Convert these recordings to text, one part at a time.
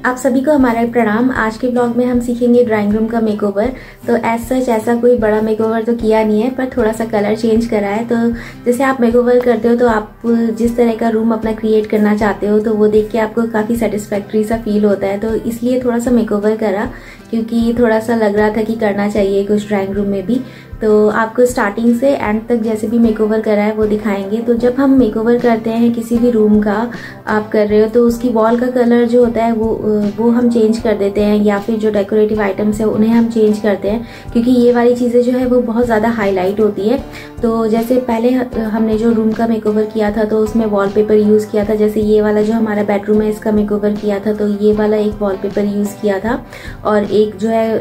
आप सभी को हमारा प्रणाम। आज के ब्लॉग में हम सीखेंगे ड्राइंग रूम का मेकओवर। तो एज सच ऐसा कोई बड़ा मेकओवर तो किया नहीं है, पर थोड़ा सा कलर चेंज करा है। तो जैसे आप मेकओवर करते हो तो आप जिस तरह का रूम अपना क्रिएट करना चाहते हो तो वो देख के आपको काफ़ी सेटिस्फैक्ट्री सा फील होता है। तो इसलिए थोड़ा सा मेकओवर करा, क्योंकि थोड़ा सा लग रहा था कि करना चाहिए कुछ ड्राइंग रूम में भी। तो आपको स्टार्टिंग से एंड तक जैसे भी मेकओवर करा है वो दिखाएंगे। तो जब हम मेकओवर करते हैं किसी भी रूम का आप कर रहे हो तो उसकी वॉल का कलर जो होता है वो हम चेंज कर देते हैं, या फिर जो डेकोरेटिव आइटम्स है उन्हें हम चेंज करते हैं, क्योंकि ये वाली चीज़ें जो है वो बहुत ज़्यादा हाईलाइट होती है। तो जैसे पहले हमने जो रूम का मेकओवर किया था तो उसमें वॉलपेपर यूज़ किया था। जैसे ये वाला जो हमारा बेडरूम है इसका मेकओवर किया था तो ये वाला एक वॉलपेपर यूज़ किया था, और एक जो है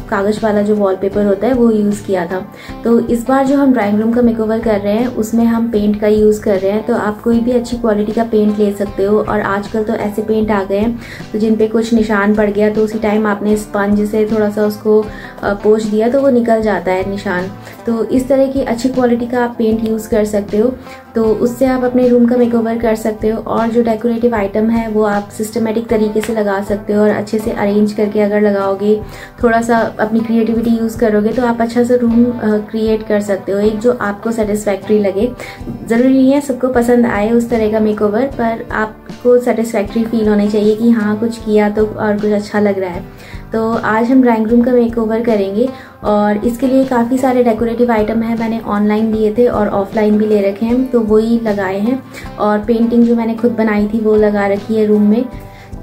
कागज़ वाला जो वॉलपेपर होता है वो यूज़ किया था। तो इस बार जो हम ड्राइंग रूम का मेकओवर कर रहे हैं उसमें हम पेंट का यूज़ कर रहे हैं। तो आप कोई भी अच्छी क्वालिटी का पेंट ले सकते हो, और आजकल तो ऐसे पेंट आ गए हैं तो जिन पे कुछ निशान पड़ गया तो उसी टाइम आपने स्पंज से थोड़ा सा उसको पोंछ दिया तो वो निकल जाता है निशान। तो इस तरह की अच्छी क्वालिटी का आप पेंट यूज़ कर सकते हो, तो उससे आप अपने रूम का मेकओवर कर सकते हो। और जो डेकोरेटिव आइटम है वो आप सिस्टमेटिक तरीके से लगा सकते हो, और अच्छे से अरेंज करके अगर लगाओगे, थोड़ा सा अपनी क्रिएटिविटी यूज़ करोगे तो आप अच्छा सा रूम क्रिएट कर सकते हो, एक जो आपको सेटिस्फैक्ट्री लगे। ज़रूरी नहीं है सबको पसंद आए उस तरह का मेकओवर, पर आपको सेटिस्फैक्ट्री फील होनी चाहिए कि हाँ कुछ किया तो और कुछ अच्छा लग रहा है। तो आज हम ड्राइंग रूम का मेकओवर करेंगे, और इसके लिए काफ़ी सारे डेकोरेटिव आइटम हैं। मैंने ऑनलाइन लिए थे और ऑफलाइन भी ले रखे हैं, तो वही लगाए हैं। और पेंटिंग जो मैंने खुद बनाई थी वो लगा रखी है रूम में।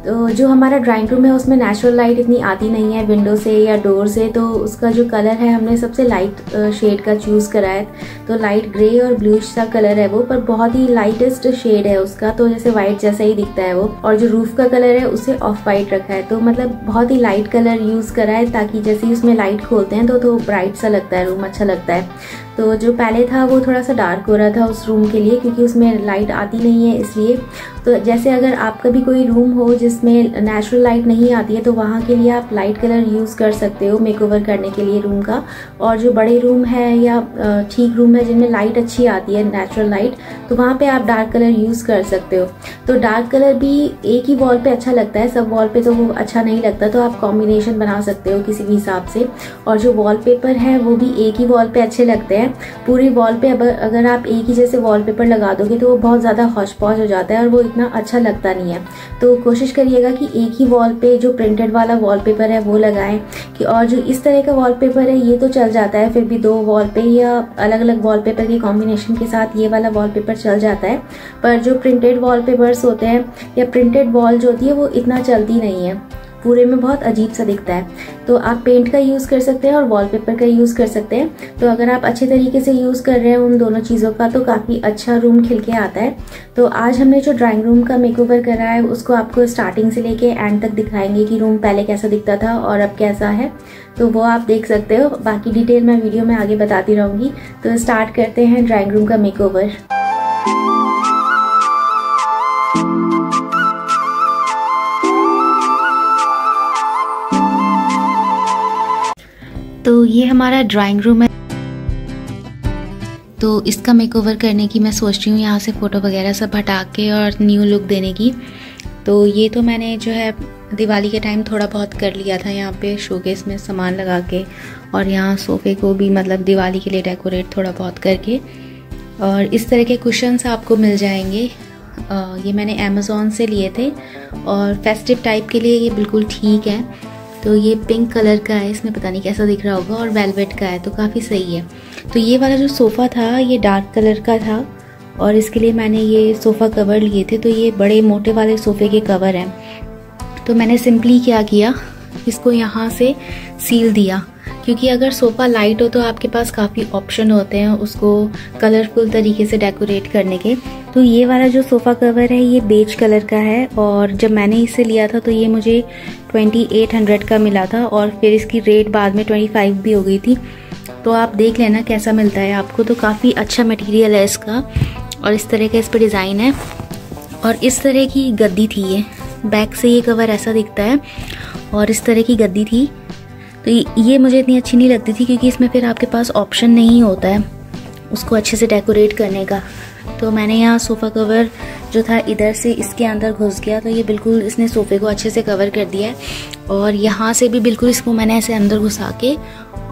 तो जो हमारा ड्राइंग रूम है उसमें नेचुरल लाइट इतनी आती नहीं है विंडो से या डोर से, तो उसका जो कलर है हमने सबसे लाइट शेड का चूज़ करा है। तो लाइट ग्रे और ब्लूइश सा कलर है वो, पर बहुत ही लाइटेस्ट शेड है उसका, तो जैसे वाइट जैसा ही दिखता है वो। और जो रूफ का कलर है उसे ऑफ वाइट रखा है, तो मतलब बहुत ही लाइट कलर यूज़ करा है, ताकि जैसे ही उसमें लाइट खोलते हैं तो ब्राइट सा लगता है रूम, अच्छा लगता है। तो जो पहले था वो थोड़ा सा डार्क हो रहा था उस रूम के लिए, क्योंकि उसमें लाइट आती नहीं है इसलिए। तो जैसे अगर आपका भी कोई रूम हो जिसमें नेचुरल लाइट नहीं आती है तो वहाँ के लिए आप लाइट कलर यूज़ कर सकते हो मेकओवर करने के लिए रूम का। और जो बड़े रूम है या ठीक रूम है जिनमें लाइट अच्छी आती है नेचुरल लाइट, तो वहाँ पे आप डार्क कलर यूज़ कर सकते हो। तो डार्क कलर भी एक ही वॉल पे अच्छा लगता है, सब वॉल पे तो वो अच्छा नहीं लगता, तो आप कॉम्बिनेशन बना सकते हो किसी भी हिसाब से। और जो वॉलपेपर है वो भी एक ही वॉल पे अच्छे लगते हैं। पूरी वॉल पे अगर आप एक ही जैसे वॉलपेपर लगा दोगे तो वो बहुत ज़्यादा हौच पौच हो जाता है और वो इतना अच्छा लगता नहीं है। तो कोशिश करिएगा कि एक ही वॉल पे जो प्रिंटेड वाला वॉलपेपर है वो लगाएं। कि और जो इस तरह का वॉलपेपर है ये तो चल जाता है, फिर भी दो वॉल पे या अलग अलग वॉलपेपर के कॉम्बिनेशन के साथ ये वाला वॉलपेपर चल जाता है, पर जो प्रिंटेड वॉलपेपर्स होते हैं या प्रिंटेड वॉल जो होती है वो इतना चलती नहीं है, पूरे में बहुत अजीब सा दिखता है। तो आप पेंट का यूज़ कर सकते हैं और वॉलपेपर का यूज़ कर सकते हैं। तो अगर आप अच्छे तरीके से यूज़ कर रहे हैं उन दोनों चीज़ों का तो काफ़ी अच्छा रूम खिल के आता है। तो आज हमने जो ड्राइंग रूम का मेकओवर करा है उसको आपको स्टार्टिंग से लेके एंड तक दिखाएंगे कि रूम पहले कैसा दिखता था और अब कैसा है, तो वो आप देख सकते हो। बाकी डिटेल मैं वीडियो में आगे बताती रहूँगी। तो स्टार्ट करते हैं ड्राइंग रूम का मेकओवर। तो ये हमारा ड्राइंग रूम है। तो इसका मेकओवर करने की मैं सोच रही हूँ यहाँ से फ़ोटो वगैरह सब हटा के और न्यू लुक देने की। तो ये तो मैंने जो है दिवाली के टाइम थोड़ा बहुत कर लिया था, यहाँ पे शोकेस में सामान लगा के, और यहाँ सोफ़े को भी मतलब दिवाली के लिए डेकोरेट थोड़ा बहुत करके। और इस तरह के कुशन्स आपको मिल जाएंगे। ये मैंने अमेज़ॉन से लिए थे और फेस्टिव टाइप के लिए ये बिल्कुल ठीक है। तो ये पिंक कलर का है, इसमें पता नहीं कैसा दिख रहा होगा, और वेलवेट का है, तो काफ़ी सही है। तो ये वाला जो सोफ़ा था ये डार्क कलर का था, और इसके लिए मैंने ये सोफ़ा कवर लिए थे। तो ये बड़े मोटे वाले सोफ़े के कवर हैं। तो मैंने सिंपली क्या किया, इसको यहाँ से सील दिया, क्योंकि अगर सोफ़ा लाइट हो तो आपके पास काफ़ी ऑप्शन होते हैं उसको कलरफुल तरीके से डेकोरेट करने के। तो ये वाला जो सोफ़ा कवर है ये बेज कलर का है, और जब मैंने इसे लिया था तो ये मुझे 2800 का मिला था, और फिर इसकी रेट बाद में 25 भी हो गई थी। तो आप देख लेना कैसा मिलता है आपको। तो काफ़ी अच्छा मटेरियल है इसका, और इस तरह का इस पर डिज़ाइन है, और इस तरह की गद्दी थी। ये बैक से ये कवर ऐसा दिखता है, और इस तरह की गद्दी थी। तो ये मुझे इतनी अच्छी नहीं लगती थी, क्योंकि इसमें फिर आपके पास ऑप्शन नहीं होता है उसको अच्छे से डेकोरेट करने का। तो मैंने यहाँ सोफ़ा कवर जो था इधर से इसके अंदर घुस गया, तो ये बिल्कुल इसने सोफ़े को अच्छे से कवर कर दिया है। और यहाँ से भी बिल्कुल इसको मैंने ऐसे अंदर घुसा के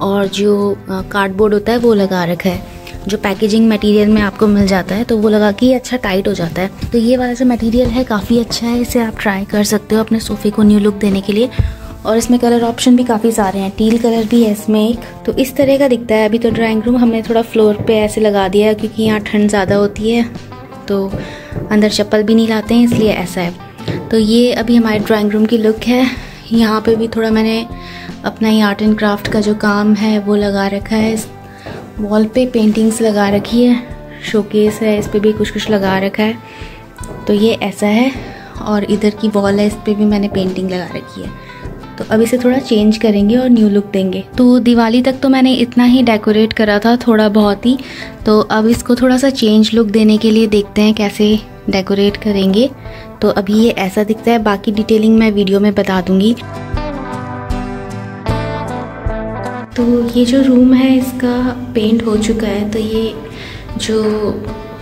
और जो कार्डबोर्ड होता है वो लगा रखा है, जो पैकेजिंग मटेरियल में आपको मिल जाता है, तो वो लगा के अच्छा टाइट हो जाता है। तो ये वाला जो मटेरियल है काफ़ी अच्छा है, इसे आप ट्राई कर सकते हो अपने सोफ़े को न्यू लुक देने के लिए। और इसमें कलर ऑप्शन भी काफ़ी सारे हैं, टील कलर भी है इसमें एक, तो इस तरह का दिखता है। अभी तो ड्राइंग रूम हमने थोड़ा फ्लोर पे ऐसे लगा दिया है क्योंकि यहाँ ठंड ज़्यादा होती है, तो अंदर चप्पल भी नहीं लाते हैं, इसलिए ऐसा है। तो ये अभी हमारे ड्राइंग रूम की लुक है। यहाँ पे भी थोड़ा मैंने अपना ही आर्ट एंड क्राफ्ट का जो काम है वो लगा रखा है। इस वॉल पे पेंटिंग्स लगा रखी है, शोकेस है, इस पर भी कुछ कुछ लगा रखा है। तो ये ऐसा है। और इधर की वॉल है, इस पर भी मैंने पेंटिंग लगा रखी है। तो अब इसे थोड़ा चेंज करेंगे और न्यू लुक देंगे। तो दिवाली तक तो मैंने इतना ही डेकोरेट करा था, थोड़ा बहुत ही। तो अब इसको थोड़ा सा चेंज लुक देने के लिए देखते हैं कैसे डेकोरेट करेंगे। तो अभी ये ऐसा दिखता है, बाकी डिटेलिंग मैं वीडियो में बता दूंगी। तो ये जो रूम है इसका पेंट हो चुका है। तो ये जो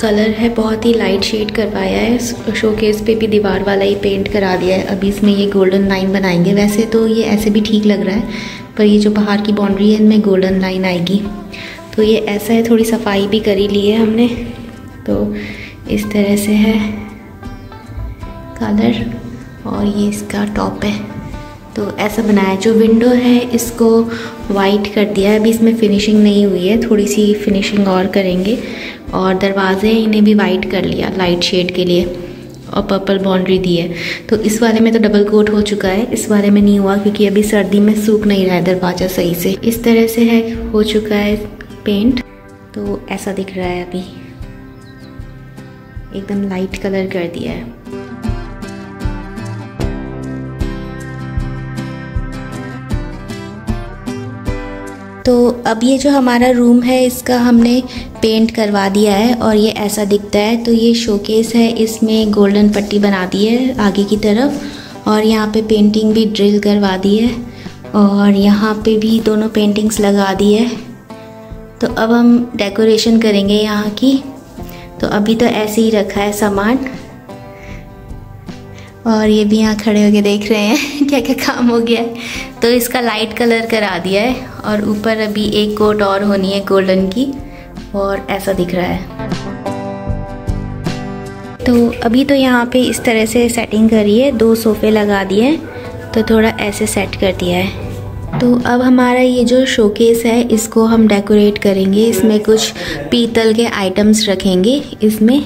कलर है बहुत ही लाइट शेड करवाया है, शोकेस पे भी दीवार वाला ही पेंट करा दिया है। अभी इसमें ये गोल्डन लाइन बनाएंगे। वैसे तो ये ऐसे भी ठीक लग रहा है, पर ये जो बाहर की बाउंड्री है इनमें गोल्डन लाइन आएगी। तो ये ऐसा है, थोड़ी सफाई भी करी ली है हमने। तो इस तरह से है कलर, और ये इसका टॉप है। तो ऐसा बनाया। जो विंडो है इसको वाइट कर दिया है, अभी इसमें फिनिशिंग नहीं हुई है, थोड़ी सी फिनिशिंग और करेंगे। और दरवाजे इन्हें भी वाइट कर लिया लाइट शेड के लिए, और पर्पल बाउंड्री दी है। तो इस वाले में तो डबल कोट हो चुका है, इस वाले में नहीं हुआ क्योंकि अभी सर्दी में सूख नहीं रहा है दरवाज़ा सही से। इस तरह से है, हो चुका है पेंट। तो ऐसा दिख रहा है, अभी एकदम लाइट कलर कर दिया है। तो अब ये जो हमारा रूम है इसका हमने पेंट करवा दिया है और ये ऐसा दिखता है। तो ये शोकेस है, इसमें गोल्डन पट्टी बना दी है आगे की तरफ, और यहाँ पे पेंटिंग भी ड्रिल करवा दी है, और यहाँ पे भी दोनों पेंटिंग्स लगा दी है। तो अब हम डेकोरेशन करेंगे यहाँ की। तो अभी तो ऐसे ही रखा है सामान, और ये भी यहाँ खड़े होके देख रहे हैं क्या क्या काम हो गया है। तो इसका लाइट कलर करा दिया है, और ऊपर अभी एक कोट और होनी है गोल्डन की, और ऐसा दिख रहा है। तो अभी तो यहाँ पे इस तरह से सेटिंग करी है, 2 सोफ़े लगा दिए, तो थोड़ा ऐसे सेट कर दिया है। तो अब हमारा ये जो शोकेस है इसको हम डेकोरेट करेंगे। इसमें कुछ पीतल के आइटम्स रखेंगे इसमें,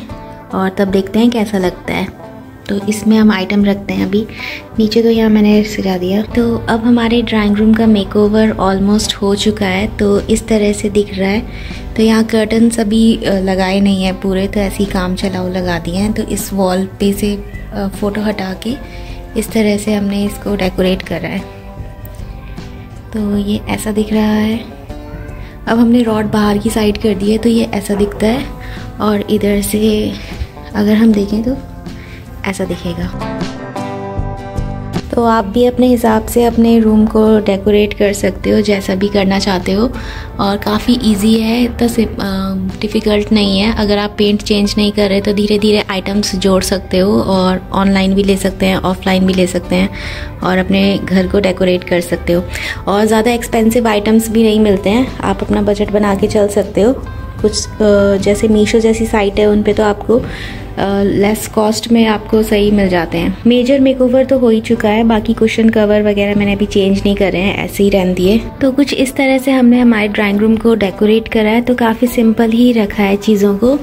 और तब देखते हैं कैसा लगता है। तो इसमें हम आइटम रखते हैं। अभी नीचे तो यहाँ मैंने सजा दिया। तो अब हमारे ड्राइंग रूम का मेकओवर ऑलमोस्ट हो चुका है। तो इस तरह से दिख रहा है। तो यहाँ कर्टन्स अभी लगाए नहीं हैं पूरे, तो ऐसे ही काम चलाओ लगा दिए हैं। तो इस वॉल पे से फ़ोटो हटा के इस तरह से हमने इसको डेकोरेट करा है। तो ये ऐसा दिख रहा है। अब हमने रॉड बाहर की साइड कर दी है, तो ये ऐसा दिखता है। और इधर से अगर हम देखें तो ऐसा दिखेगा। तो आप भी अपने हिसाब से अपने रूम को डेकोरेट कर सकते हो, जैसा भी करना चाहते हो। और काफ़ी इजी है, इतना डिफ़िकल्ट नहीं है। अगर आप पेंट चेंज नहीं कर रहे तो धीरे धीरे आइटम्स जोड़ सकते हो, और ऑनलाइन भी ले सकते हैं, ऑफलाइन भी ले सकते हैं, और अपने घर को डेकोरेट कर सकते हो। और ज़्यादा एक्सपेंसिव आइटम्स भी नहीं मिलते हैं, आप अपना बजट बना के चल सकते हो। कुछ जैसे मीशो जैसी साइट है उन पे तो आपको लेस कॉस्ट में आपको सही मिल जाते हैं। मेजर मेकओवर तो हो ही चुका है, बाकी कुशन कवर वगैरह मैंने अभी चेंज नहीं करे हैं, ऐसे ही रहने दिए। तो कुछ इस तरह से हमने हमारे ड्राइंग रूम को डेकोरेट करा है। तो काफ़ी सिंपल ही रखा है चीज़ों को।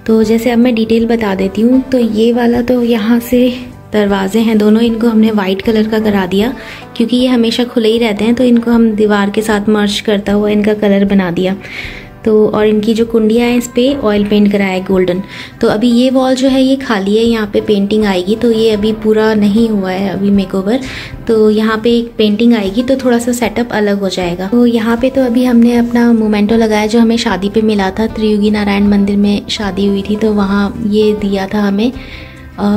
तो जैसे अब मैं डिटेल बता देती हूँ। तो ये वाला तो यहाँ से दरवाजे हैं दोनों, इनको हमने वाइट कलर का करा दिया क्योंकि ये हमेशा खुले ही रहते हैं। तो इनको हम दीवार के साथ मर्ज करता हुआ इनका कलर बना दिया। तो और इनकी जो कुंडियाँ हैं इस पर ऑयल पेंट कराया है गोल्डन। तो अभी ये वॉल जो है ये खाली है, यहाँ पे पेंटिंग आएगी। तो ये अभी पूरा नहीं हुआ है अभी मेकओवर। तो यहाँ पे एक पेंटिंग आएगी तो थोड़ा सा सेटअप अलग हो जाएगा। तो यहाँ पे तो अभी हमने अपना मोमेंटो लगाया जो हमें शादी पे मिला था। त्रियुगी नारायण मंदिर में शादी हुई थी, तो वहाँ ये दिया था हमें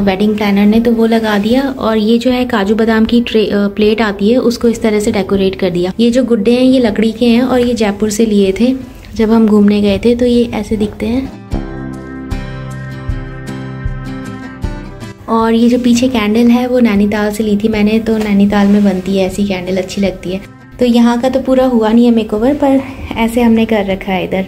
वेडिंग प्लानर ने, तो वो लगा दिया। और ये जो है काजू बादाम की प्लेट आती है, उसको इस तरह से डेकोरेट कर दिया। ये जो गुड्डे हैं ये लकड़ी के हैं, और ये जयपुर से लिए थे जब हम घूमने गए थे। तो ये ऐसे दिखते हैं। और ये जो पीछे कैंडल है वो नैनीताल से ली थी मैंने, तो नैनीताल में बनती है ऐसी कैंडल, अच्छी लगती है। तो यहाँ का तो पूरा हुआ नहीं है मेकओवर, पर ऐसे हमने कर रखा है इधर।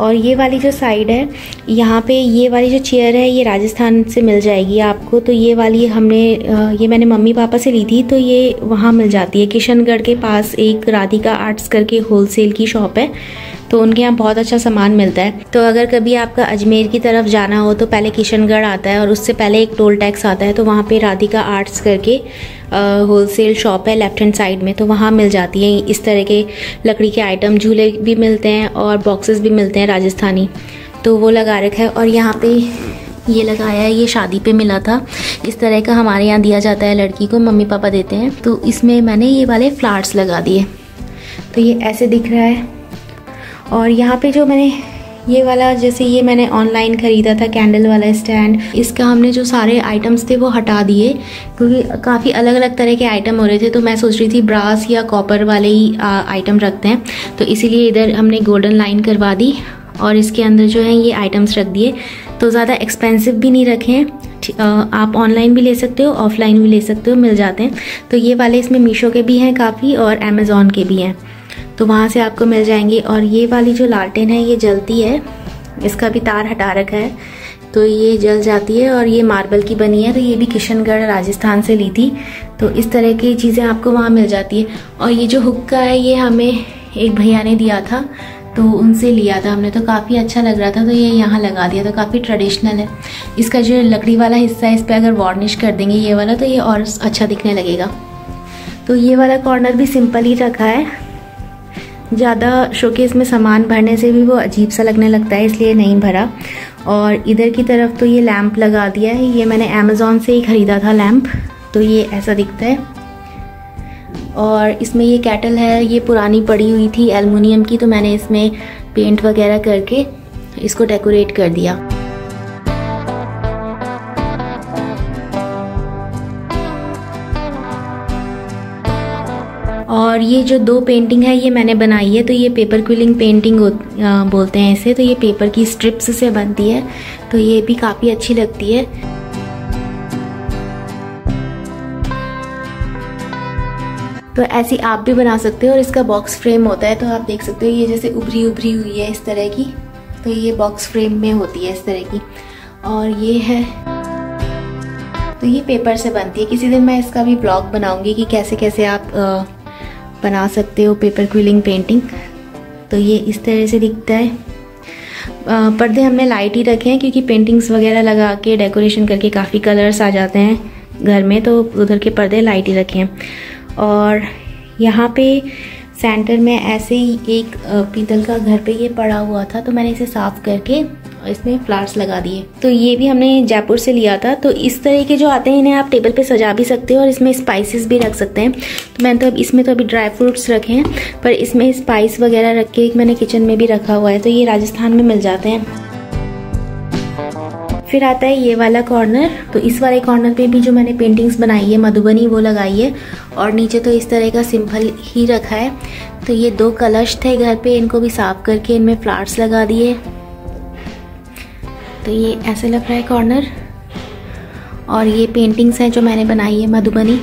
और ये वाली जो साइड है, यहाँ पे ये वाली जो चेयर है ये राजस्थान से मिल जाएगी आपको। तो ये वाली ये मैंने मम्मी पापा से ली थी, तो ये वहाँ मिल जाती है। किशनगढ़ के पास एक राधिका आर्ट्स करके होलसेल की शॉप है, तो उनके यहाँ बहुत अच्छा सामान मिलता है। तो अगर कभी आपका अजमेर की तरफ जाना हो तो पहले किशनगढ़ आता है और उससे पहले एक टोल टैक्स आता है, तो वहाँ पे राधिका आर्ट्स करके होलसेल शॉप है लेफ्ट हैंड साइड में, तो वहाँ मिल जाती है इस तरह के लकड़ी के आइटम। झूले भी मिलते हैं और बॉक्सेस भी मिलते हैं राजस्थानी, तो वो लगा रखा है। और यहाँ पे ये लगाया है, ये शादी पे मिला था, इस तरह का हमारे यहाँ दिया जाता है लड़की को, मम्मी पापा देते हैं। तो इसमें मैंने ये वाले फ्लावर्स लगा दिए, तो ये ऐसे दिख रहा है। और यहाँ पे जो मैंने ये वाला, जैसे ये मैंने ऑनलाइन ख़रीदा था कैंडल वाला स्टैंड, इसका हमने जो सारे आइटम्स थे वो हटा दिए, क्योंकि काफ़ी अलग अलग तरह के आइटम हो रहे थे। तो मैं सोच रही थी ब्रास या कॉपर वाले ही आइटम रखते हैं, तो इसीलिए इधर हमने गोल्डन लाइन करवा दी और इसके अंदर जो है ये आइटम्स रख दिए। तो ज़्यादा एक्सपेंसिव भी नहीं रखे हैं, आप ऑनलाइन भी ले सकते हो, ऑफलाइन भी ले सकते हो, मिल जाते हैं। तो ये वाले इसमें मीशो के भी हैं काफ़ी और अमेज़ॉन के भी हैं, तो वहाँ से आपको मिल जाएंगी। और ये वाली जो लालटेन है ये जलती है, इसका भी तार हटा रखा है, तो ये जल जाती है और ये मार्बल की बनी है। तो ये भी किशनगढ़ राजस्थान से ली थी, तो इस तरह की चीज़ें आपको वहाँ मिल जाती है। और ये जो हुक्का है ये हमें एक भैया ने दिया था, तो उनसे लिया था हमने, तो काफ़ी अच्छा लग रहा था, तो ये यहाँ लगा दिया। तो काफ़ी ट्रेडिशनल है। इसका जो लकड़ी वाला हिस्सा है इस पर अगर वार्निश कर देंगे ये वाला, तो ये और अच्छा दिखने लगेगा। तो ये वाला कॉर्नर भी सिंपल ही रखा है, ज़्यादा शोकेस में सामान भरने से भी वो अजीब सा लगने लगता है, इसलिए नहीं भरा। और इधर की तरफ तो ये लैंप लगा दिया है, ये मैंने अमेज़ॉन से ही ख़रीदा था लैंप, तो ये ऐसा दिखता है। और इसमें ये कैटल है, ये पुरानी पड़ी हुई थी एल्युमिनियम की, तो मैंने इसमें पेंट वगैरह करके इसको डेकोरेट कर दिया। और ये जो दो पेंटिंग है ये मैंने बनाई है, तो ये पेपर क्विलिंग पेंटिंग बोलते हैं इसे। तो ये पेपर की स्ट्रिप्स से बनती है, तो ये भी काफ़ी अच्छी लगती है। तो ऐसी आप भी बना सकते हो। और इसका बॉक्स फ्रेम होता है, तो आप देख सकते हो ये जैसे उभरी उभरी हुई है इस तरह की, तो ये बॉक्स फ्रेम में होती है इस तरह की। और ये है, तो ये पेपर से बनती है। किसी दिन मैं इसका भी ब्लॉग बनाऊंगी कि कैसे कैसे आप बना सकते हो पेपर क्विलिंग पेंटिंग। तो ये इस तरह से दिखता है। पर्दे हमने लाइट ही रखे हैं, क्योंकि पेंटिंग्स वगैरह लगा के डेकोरेशन करके काफ़ी कलर्स आ जाते हैं घर में, तो उधर के पर्दे लाइट ही रखे हैं। और यहाँ पे सेंटर में ऐसे ही एक पीतल का घर पे ये पड़ा हुआ था, तो मैंने इसे साफ़ करके इसमें फ्लावर्स लगा दिए। तो ये भी हमने जयपुर से लिया था। तो इस तरह के जो आते हैं इन्हें आप टेबल पे सजा भी सकते हो और इसमें स्पाइसेस भी रख सकते हैं। तो मैंने तो अब इसमें तो अभी ड्राई फ्रूट्स रखे हैं, पर इसमें स्पाइस वगैरह रख के मैंने किचन में भी रखा हुआ है, तो ये राजस्थान में मिल जाते हैं। फिर आता है ये वाला कॉर्नर। तो इस वाले कॉर्नर पे भी जो मैंने पेंटिंग्स बनाई है मधुबनी वो लगाई है, और नीचे तो इस तरह का सिंपल ही रखा है। तो ये दो कलश थे घर पे, इनको भी साफ करके इनमें फ्लावर्स लगा दिए। तो ये ऐसे लग रहा है कॉर्नर। और ये पेंटिंग्स हैं जो मैंने बनाई है मधुबनी।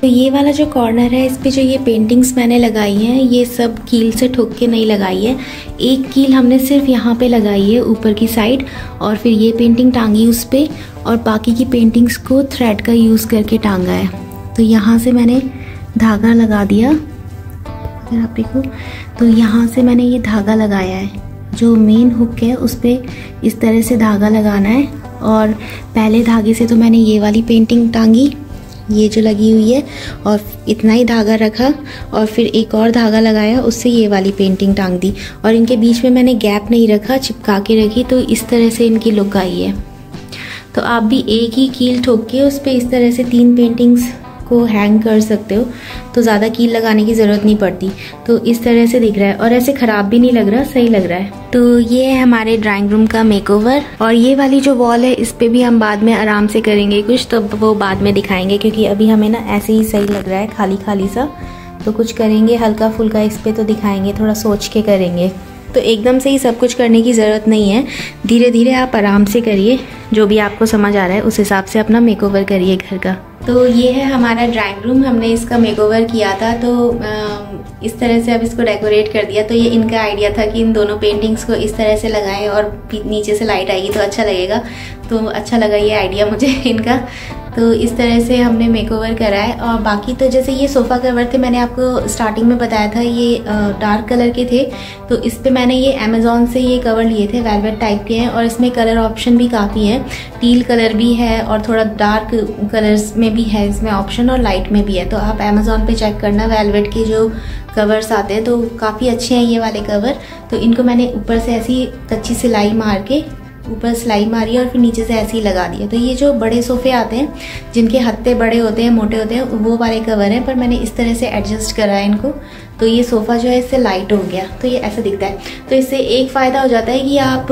तो ये वाला जो कॉर्नर है इस पे जो ये पेंटिंग्स मैंने लगाई हैं ये सब कील से ठोक के नहीं लगाई है। एक कील हमने सिर्फ यहाँ पे लगाई है ऊपर की साइड, और फिर ये पेंटिंग टांगी उस पे, और बाकी की पेंटिंग्स को थ्रेड का यूज़ करके टांगा है। तो यहाँ से मैंने धागा लगा दिया, अगर आप देखो तो यहाँ से मैंने ये धागा लगाया है, जो मेन हुक है उस पर इस तरह से धागा लगाना है। और पहले धागे से तो मैंने ये वाली पेंटिंग टांगी, ये जो लगी हुई है, और इतना ही धागा रखा, और फिर एक और धागा लगाया, उससे ये वाली पेंटिंग टांग दी। और इनके बीच में मैंने गैप नहीं रखा, चिपका के रखी, तो इस तरह से इनकी लुक आई है। तो आप भी एक ही कील ठोक के उस पर इस तरह से 3 पेंटिंग्स को हैंग कर सकते हो, तो ज़्यादा कील लगाने की ज़रूरत नहीं पड़ती। तो इस तरह से दिख रहा है और ऐसे ख़राब भी नहीं लग रहा, सही लग रहा है। तो ये है हमारे ड्राइंग रूम का मेकओवर। और ये वाली जो वॉल है इस पे भी हम बाद में आराम से करेंगे कुछ, तो वो बाद में दिखाएंगे, क्योंकि अभी हमें ना ऐसे ही सही लग रहा है खाली खाली सा। तो कुछ करेंगे हल्का फुल्का इस पर, तो दिखाएंगे, थोड़ा सोच के करेंगे। तो एकदम से ही सब कुछ करने की ज़रूरत नहीं है, धीरे धीरे आप आराम से करिए, जो भी आपको समझ आ रहा है उस हिसाब से अपना मेकओवर करिए घर का। तो ये है हमारा ड्राइंग रूम, हमने इसका मेकओवर किया था, तो इस तरह से अब इसको डेकोरेट कर दिया। तो ये इनका आइडिया था कि इन दोनों पेंटिंग्स को इस तरह से लगाएं और नीचे से लाइट आएगी तो अच्छा लगेगा, तो अच्छा लगा ये आइडिया मुझे इनका। तो इस तरह से हमने मेकओवर करा है। और बाकी तो जैसे ये सोफ़ा कवर थे, मैंने आपको स्टार्टिंग में बताया था, ये डार्क कलर के थे, तो इस पे मैंने ये अमेज़ॉन से ये कवर लिए थे, वेलवेट टाइप के हैं, और इसमें कलर ऑप्शन भी काफ़ी है, टील कलर भी है और थोड़ा डार्क कलर्स में भी है इसमें ऑप्शन, और लाइट में भी है। तो आप अमेज़ॉन पे चेक करना, वेलवेट के जो कवर्स आते हैं तो काफ़ी अच्छे हैं ये वाले कवर। तो इनको मैंने ऊपर से ऐसी कच्ची सिलाई मार के ऊपर सिलाई मारी और फिर नीचे से ऐसे ही लगा दिया। तो ये जो बड़े सोफ़े आते हैं जिनके हत्थे बड़े होते हैं, मोटे होते हैं, वो वाले कवर हैं, पर मैंने इस तरह से एडजस्ट करा है इनको, तो ये सोफ़ा जो है इससे लाइट हो गया, तो ये ऐसा दिखता है। तो इससे एक फ़ायदा हो जाता है कि आप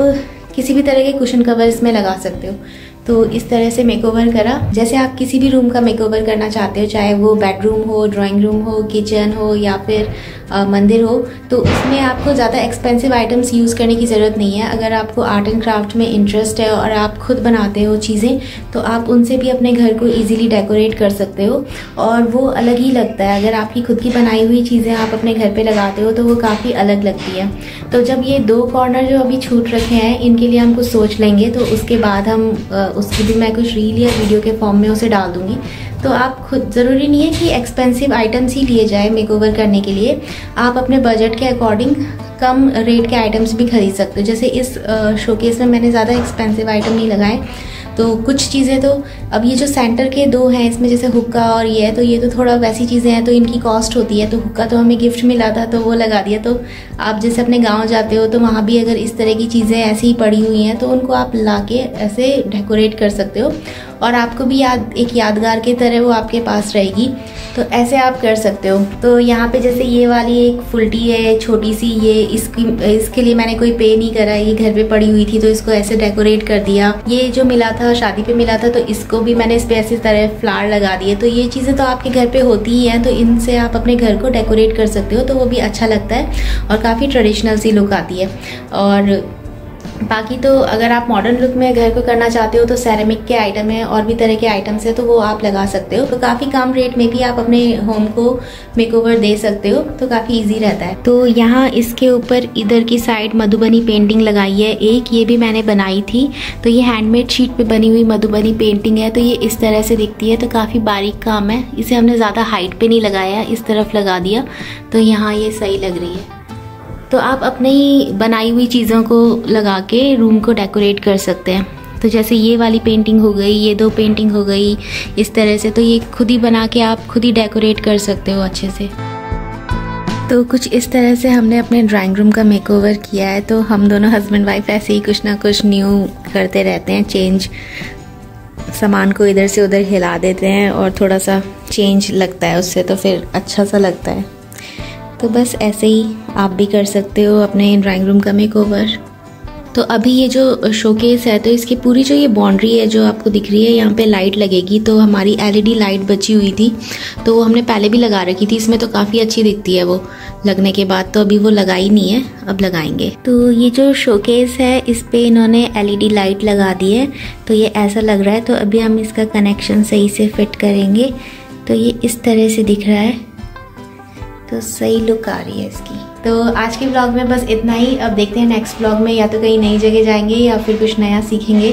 किसी भी तरह के कुशन कवर इसमें लगा सकते हो। तो इस तरह से मेकओवर करा। जैसे आप किसी भी रूम का मेकओवर करना चाहते हो, चाहे वो बेडरूम हो, ड्राइंग रूम हो, किचन हो या फिर मंदिर हो, तो उसमें आपको ज़्यादा एक्सपेंसिव आइटम्स यूज़ करने की ज़रूरत नहीं है। अगर आपको आर्ट एंड क्राफ्ट में इंटरेस्ट है और आप खुद बनाते हो चीज़ें, तो आप उनसे भी अपने घर को ईजिली डेकोरेट कर सकते हो और वो अलग ही लगता है। अगर आपकी खुद की बनाई हुई चीज़ें आप अपने घर पे लगाते हो तो वो काफ़ी अलग लगती है। तो जब ये 2 कॉर्नर जो अभी छूट रखे हैं, इनके लिए हम कुछ सोच लेंगे, तो उसके बाद हम उसकी भी मैं कुछ रील या वीडियो के फॉर्म में उसे डाल दूँगी। तो आप खुद, ज़रूरी नहीं है कि एक्सपेंसिव आइटम्स ही लिए जाए मेकओवर करने के लिए, आप अपने बजट के अकॉर्डिंग कम रेट के आइटम्स भी खरीद सकते हो। जैसे इस शोकेस में मैंने ज़्यादा एक्सपेंसिव आइटम नहीं लगाए, तो कुछ चीज़ें तो अब ये जो सेंटर के 2 हैं इसमें जैसे हुक्का और ये है, तो ये तो थोड़ा वैसी चीज़ें हैं तो इनकी कॉस्ट होती है। तो हुक्का तो हमें गिफ्ट मिला था तो वो लगा दिया। तो आप जैसे अपने गांव जाते हो तो वहाँ भी अगर इस तरह की चीज़ें ऐसी ही पड़ी हुई हैं तो उनको आप ला के ऐसे डेकोरेट कर सकते हो और आपको भी एक यादगार की तरह वो आपके पास रहेगी। तो ऐसे आप कर सकते हो। तो यहाँ पे जैसे ये वाली एक फुलटी है छोटी सी, ये इसके लिए मैंने कोई पे नहीं करा, ये घर पे पड़ी हुई थी तो इसको ऐसे डेकोरेट कर दिया। ये जो मिला था, शादी पे मिला था, तो इसको भी मैंने इस पे ऐसी तरह फ्लावर लगा दिए। तो ये चीज़ें तो आपके घर पे होती ही हैं, तो इनसे आप अपने घर को डेकोरेट कर सकते हो, तो वो भी अच्छा लगता है और काफ़ी ट्रेडिशनल सी लुक आती है। और बाकी तो अगर आप मॉडर्न लुक में घर को करना चाहते हो तो सेरेमिक के आइटम है और भी तरह के आइटम्स है, तो वो आप लगा सकते हो। तो काफ़ी कम रेट में भी आप अपने होम को मेकओवर दे सकते हो, तो काफ़ी इजी रहता है। तो यहाँ इसके ऊपर इधर की साइड मधुबनी पेंटिंग लगाई है एक, ये भी मैंने बनाई थी। तो ये हैंडमेड शीट पे बनी हुई मधुबनी पेंटिंग है, तो ये इस तरह से दिखती है, तो काफ़ी बारीक काम है। इसे हमने ज़्यादा हाइट पे नहीं लगाया, इस तरफ लगा दिया, तो यहाँ ये सही लग रही है। तो आप अपनी बनाई हुई चीज़ों को लगा के रूम को डेकोरेट कर सकते हैं। तो जैसे ये वाली पेंटिंग हो गई, ये 2 पेंटिंग हो गई इस तरह से, तो ये खुद ही बना के आप खुद ही डेकोरेट कर सकते हो अच्छे से। तो कुछ इस तरह से हमने अपने ड्राइंग रूम का मेकओवर किया है। तो हम दोनों हस्बैंड वाइफ ऐसे ही कुछ ना कुछ न्यू करते रहते हैं, चेंज, सामान को इधर से उधर हिला देते हैं और थोड़ा सा चेंज लगता है उससे, तो फिर अच्छा सा लगता है। तो बस ऐसे ही आप भी कर सकते हो अपने ड्राइंग रूम का मेकओवर। तो अभी ये जो शोकेस है, तो इसकी पूरी जो ये बाउंड्री है जो आपको दिख रही है, यहाँ पे लाइट लगेगी। तो हमारी LED लाइट बची हुई थी, तो वो हमने पहले भी लगा रखी थी, इसमें तो काफ़ी अच्छी दिखती है वो लगने के बाद। तो अभी वो लगाई नहीं है, अब लगाएंगे। तो ये जो शोकेस है इस पे इन्होंने LED लाइट लगा दी है, तो ये ऐसा लग रहा है। तो अभी हम इसका कनेक्शन सही से फिट करेंगे। तो ये इस तरह से दिख रहा है, तो सही लुक आ रही है इसकी। तो आज के ब्लॉग में बस इतना ही। अब देखते हैं नेक्स्ट ब्लॉग में या तो कहीं नई जगह जाएंगे या फिर कुछ नया सीखेंगे।